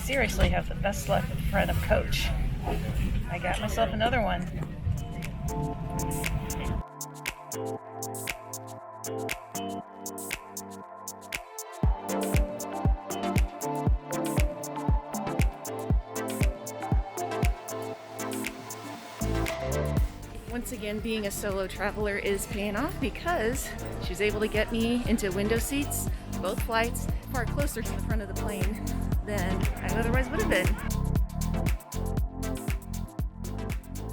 seriously have the best luck with front of coach. I got myself another one. Once again, being a solo traveler is paying off because she was able to get me into window seats, both flights, far closer to the front of the plane than I otherwise would have been.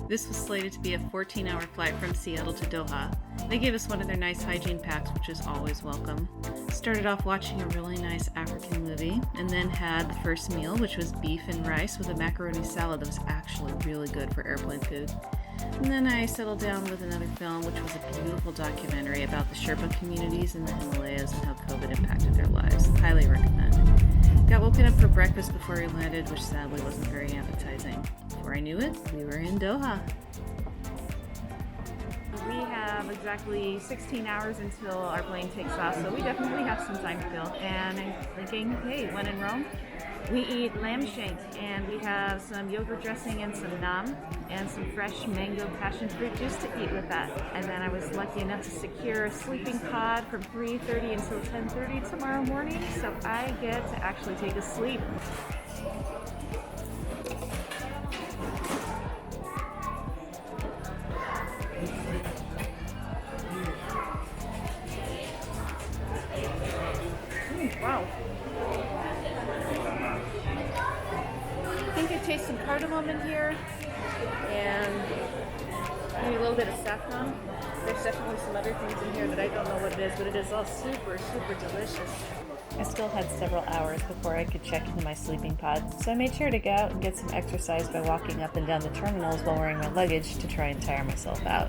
This was slated to be a 14-hour flight from Seattle to Doha. They gave us one of their nice hygiene packs, which is always welcome. Started off watching a really nice African movie, and then had the first meal, which was beef and rice with a macaroni salad that was actually really good for airplane food. And then I settled down with another film, which was a beautiful documentary about the Sherpa communities in the Himalayas and how COVID impacted their lives. Highly recommend. Got woken up for breakfast before we landed, which sadly wasn't very appetizing. Before I knew it, we were in Doha. We have exactly 16 hours until our plane takes off, so we definitely have some time to kill. And I'm thinking, hey, when in Rome, we eat lamb shank, and we have some yogurt dressing and some naan, and some fresh mango passion fruit juice to eat with that. And then I was lucky enough to secure a sleeping pod from 3:30 until 10:30 tomorrow morning, so I get to actually take a sleep. Wow. I think I taste some cardamom in here and maybe a little bit of saffron. There's definitely some other things in here that I don't know what it is, but it is all super, super delicious. I still had several hours before I could check into my sleeping pod, so I made sure to go out and get some exercise by walking up and down the terminals while wearing my luggage to try and tire myself out.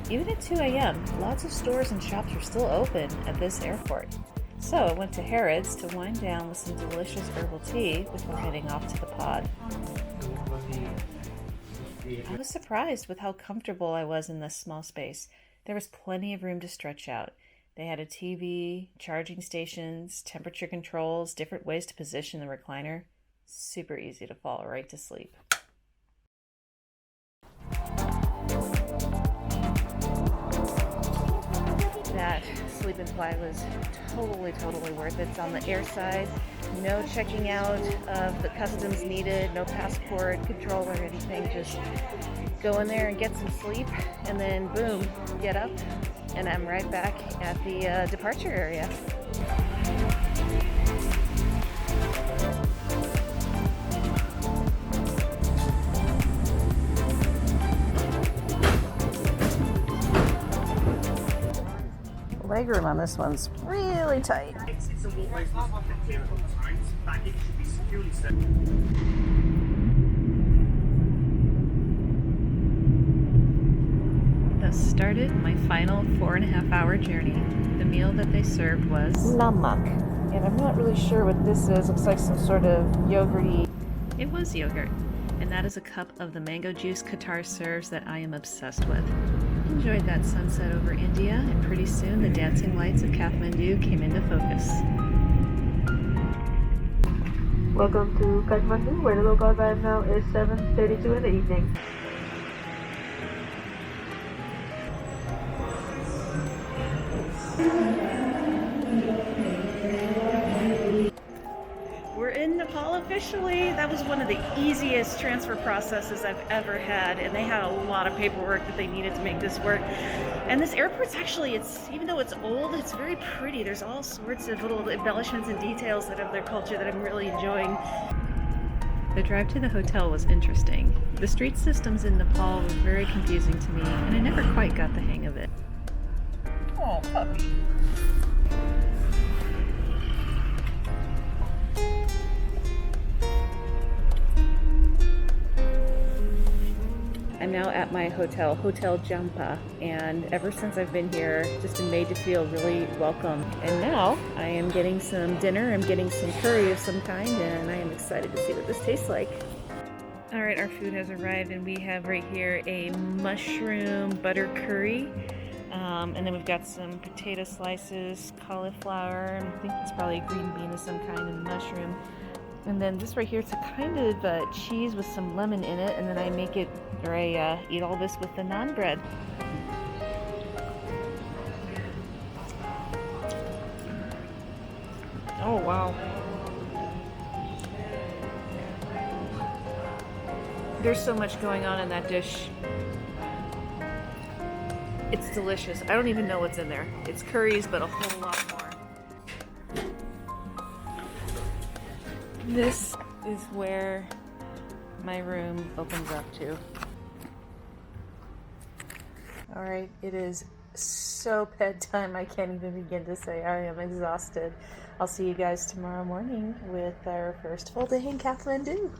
Even at 2 a.m., lots of stores and shops were still open at this airport. So I went to Harrods to wind down with some delicious herbal tea before heading off to the pod. I was surprised with how comfortable I was in this small space. There was plenty of room to stretch out. They had a TV, charging stations, temperature controls, different ways to position the recliner. Super easy to fall right to sleep. That sleep and fly was totally worth it. It's on the air side, no checking out of the customs needed, no passport control or anything. Just go in there and get some sleep, and then boom, get up, and I'm right back at the departure area. Legroom on this one's really tight. Thus started my final 4.5-hour journey. The meal that they served was lamak, and I'm not really sure what this is. Looks like some sort of yogurty. It was yogurt, and that is a cup of the mango juice Qatar serves that I am obsessed with. Enjoyed that sunset over India, and pretty soon the dancing lights of Kathmandu came into focus. Welcome to Kathmandu, where the local time now is 7:32 in the evening. We're in Nepal officially. That was one of the easiest transfer processes I've ever had, and they had a lot of paperwork that they needed to make this work. And this airport's actually, even though it's old, it's very pretty. There's all sorts of little embellishments and details that have their culture that I'm really enjoying. The drive to the hotel was interesting. The street systems in Nepal were very confusing to me, and I never quite got the hang of it. Oh, puppy. I'm now at my hotel, Hotel Jampa, and ever since I've been here, just been made to feel really welcome. And now I am getting some dinner. I'm getting some curry of some kind, and I am excited to see what this tastes like. All right, our food has arrived, and we have right here a mushroom butter curry. And then we've got some potato slices, cauliflower, I think it's probably a green bean of some kind, and mushroom. And then this right here, it's a kind of cheese with some lemon in it, and then I make it, or I eat all this with the naan bread. Oh wow. There's so much going on in that dish. It's delicious. I don't even know what's in there. It's curries, but a whole lot more. This is where my room opens up to. All right, it is so bedtime. I can't even begin to say I am exhausted. I'll see you guys tomorrow morning with our first full day in Kathmandu.